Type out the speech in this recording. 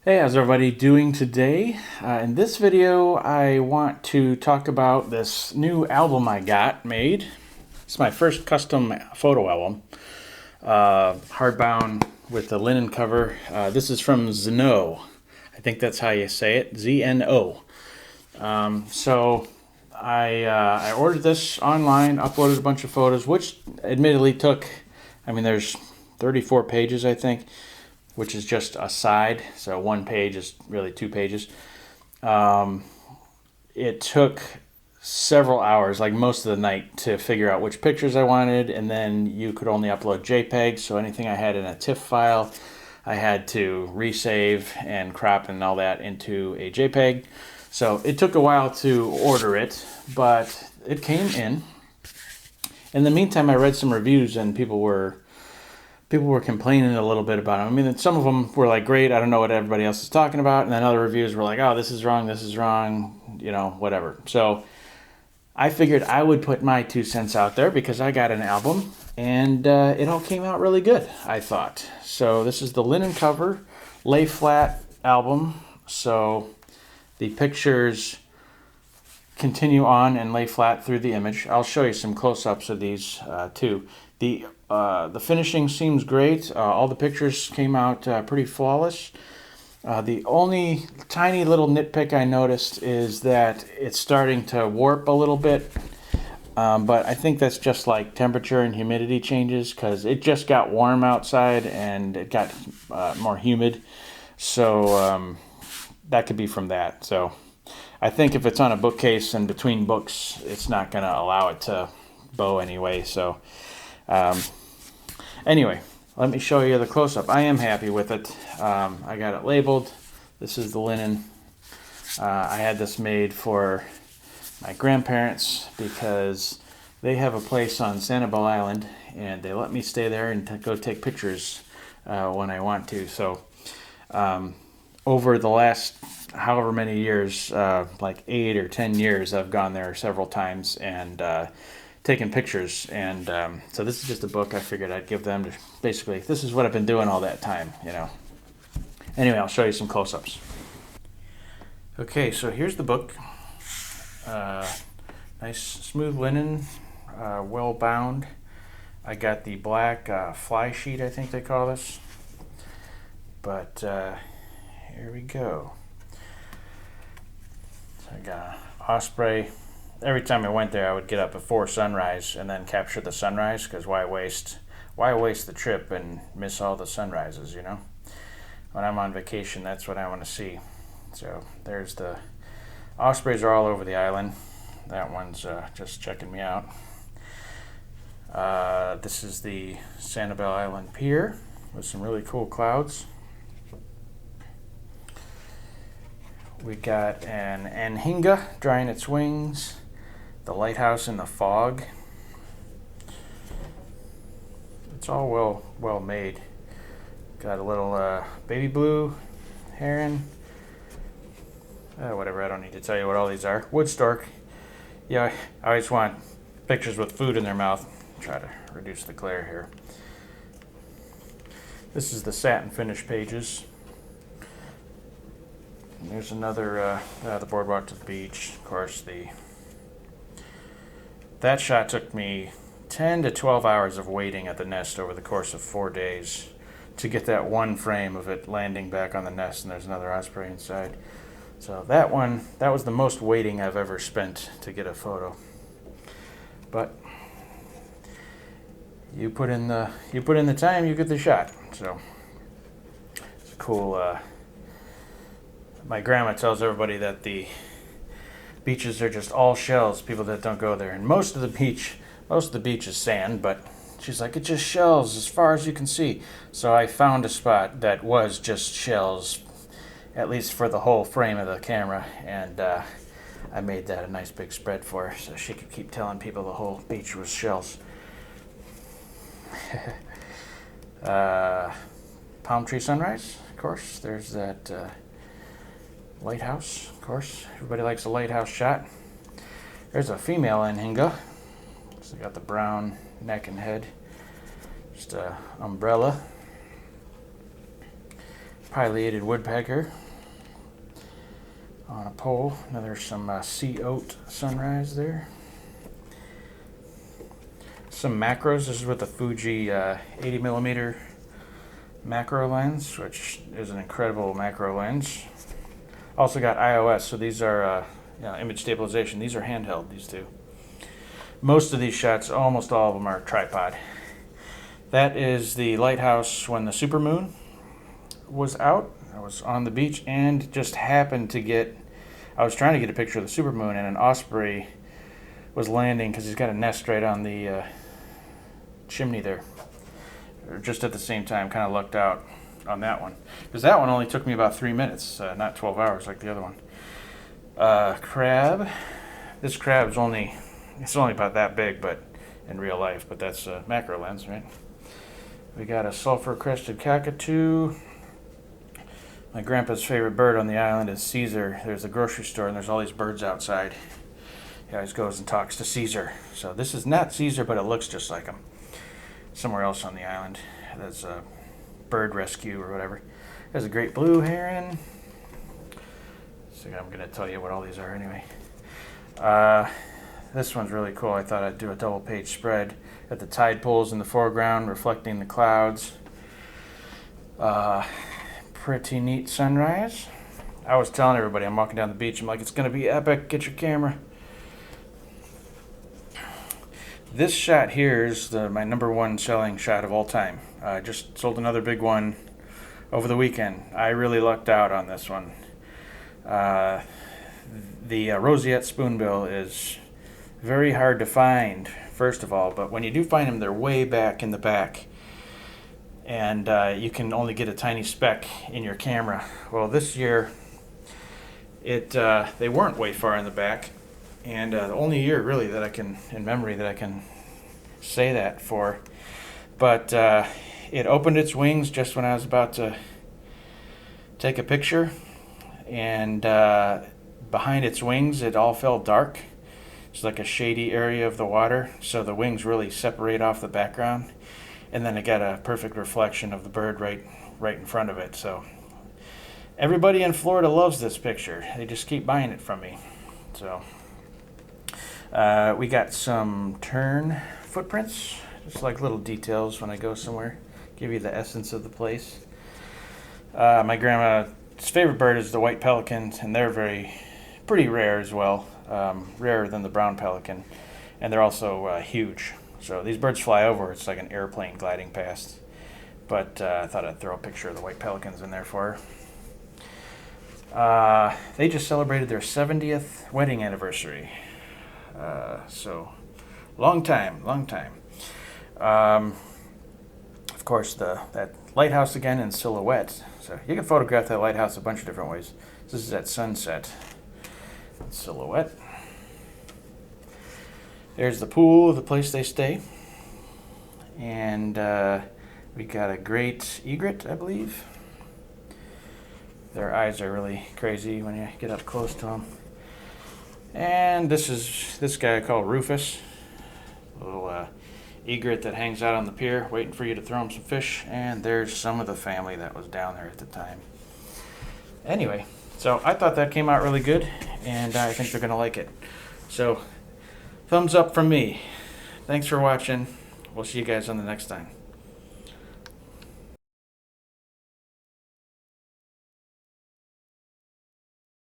Hey, how's everybody doing today? In this video, I want to talk about this new album I got made. It's my first custom photo album, hardbound with the linen cover. This is from Zno. I think that's how you say it, Z-N-O. I ordered this online, uploaded a bunch of photos, which admittedly took, there's 34 pages, I think, which is just a side. So one page is really 2 pages. It took several hours, like most of the night, to figure out which pictures I wanted, and then you could only upload JPEGs, so anything I had in a TIFF file, I had to resave and crop and all that into a JPEG. So it took a while to order it, but it came in. In the meantime, I read some reviews, and people were complaining a little bit about them. Some of them were like, great, I don't know what everybody else is talking about. And then other reviews were like, oh, this is wrong, whatever. So I figured I would put my 2 cents out there because I got an album and it all came out really good, I thought. So this is the linen cover, lay flat album. So the pictures continue on and lay flat through the image. I'll show you some close-ups of these too. The finishing seems great. All the pictures came out pretty flawless. The only tiny little nitpick I noticed is that it's starting to warp a little bit. But I think that's just like temperature and humidity changes because it just got warm outside and it got more humid. So that could be from that. So I think if it's on a bookcase and between books, it's not going to allow it to bow anyway. So anyway, let me show you the close-up. I am happy with it. I got it labeled. This is the linen. I had this made for my grandparents because they have a place on Sanibel Island and they let me stay there and go take pictures when I want to. So over the last however many years, like 8 or 10 years, I've gone there several times and taken pictures. And so this is just a book I figured I'd give them to basically, this is what I've been doing all that time, Anyway, I'll show you some close-ups. Okay, so here's the book. Nice smooth linen, well bound. I got the black fly sheet, I think they call this. But here we go. So I got osprey. Every time I went there, I would get up before sunrise and then capture the sunrise, because why waste the trip and miss all the sunrises, When I'm on vacation, that's what I want to see. So there's the ospreys are all over the island. That one's just checking me out. This is the Sanibel Island Pier with some really cool clouds. We got an anhinga drying its wings. The lighthouse in the fog. It's all well made. Got a little baby blue heron. Whatever, I don't need to tell you what all these are. Wood stork. Yeah, I always want pictures with food in their mouth. Try to reduce the glare here. This is the satin finish pages. And there's another, the boardwalk to the beach. Of course, that shot took me 10 to 12 hours of waiting at the nest over the course of 4 days to get that one frame of it landing back on the nest, and there's another osprey inside. So that was the most waiting I've ever spent to get a photo. But you put in the time, you get the shot. So it's cool. My grandma tells everybody that the beaches are just all shells, people that don't go there. And most of the beach is sand, but she's like, it's just shells as far as you can see. So I found a spot that was just shells, at least for the whole frame of the camera. And I made that a nice big spread for her so she could keep telling people the whole beach was shells. Palm tree sunrise, of course. There's that lighthouse, of course. Everybody likes a lighthouse shot. There's a female anhinga. So got the brown neck and head. Just a umbrella. pileated woodpecker on a pole. Now there's some sea oat sunrise there. Some macros. This is with the Fuji 80 millimeter macro lens, which is an incredible macro lens. Also got iOS, so these are image stabilization. These are handheld, these two. Most of these shots, almost all of them, are tripod. That is the lighthouse when the supermoon was out. I was on the beach and just happened to I was trying to get a picture of the supermoon, and an osprey was landing because he's got a nest right on the chimney there. Just at the same time, kind of lucked out on that one. Because that one only took me about 3 minutes, not 12 hours like the other one. Crab. This crab's only about that big, but in real life, but that's a macro lens, right? We got a sulfur crested cockatoo. My grandpa's favorite bird on the island is Caesar. There's a grocery store and there's all these birds outside. He always goes and talks to Caesar. So this is not Caesar, but it looks just like him. Somewhere else on the island. There's a bird rescue or whatever. There's a great blue heron. So I'm going to tell you what all these are anyway. This one's really cool. I thought I'd do a double page spread at the tide pools in the foreground reflecting the clouds. Pretty neat sunrise. I was telling everybody, I'm walking down the beach, I'm like, it's going to be epic, get your camera. This shot here is my number one selling shot of all time. I just sold another big one over the weekend. I really lucked out on this one. The roseate spoonbill is very hard to find, first of all, but when you do find them, they're way back in the back, and you can only get a tiny speck in your camera. Well, this year, they weren't way far in the back, and the only year really that I can, in memory, that I can say that for, but it opened its wings just when I was about to take a picture, and behind its wings it all fell dark. It's like a shady area of the water, so the wings really separate off the background, and then it got a perfect reflection of the bird right in front of it. So everybody in Florida loves this picture. They just keep buying it from me. So we got some tern footprints, just like little details when I go somewhere, give you the essence of the place. My grandma's favorite bird is the white pelican, and they're pretty rare as well, rarer than the brown pelican, and they're also huge. So these birds fly over, it's like an airplane gliding past. But I thought I'd throw a picture of the white pelicans in there for her. They just celebrated their 70th wedding anniversary. So long time. Of course, that lighthouse again in silhouette. So you can photograph that lighthouse a bunch of different ways. This is at sunset. Silhouette. There's the pool, the place they stay. And we got a great egret, I believe. Their eyes are really crazy when you get up close to them. And this is this guy called Rufus, a little egret that hangs out on the pier waiting for you to throw him some fish. And there's some of the family that was down there at the time. Anyway, so I thought that came out really good, and I think they're going to like it. So thumbs up from me. Thanks for watching. We'll see you guys on the next time.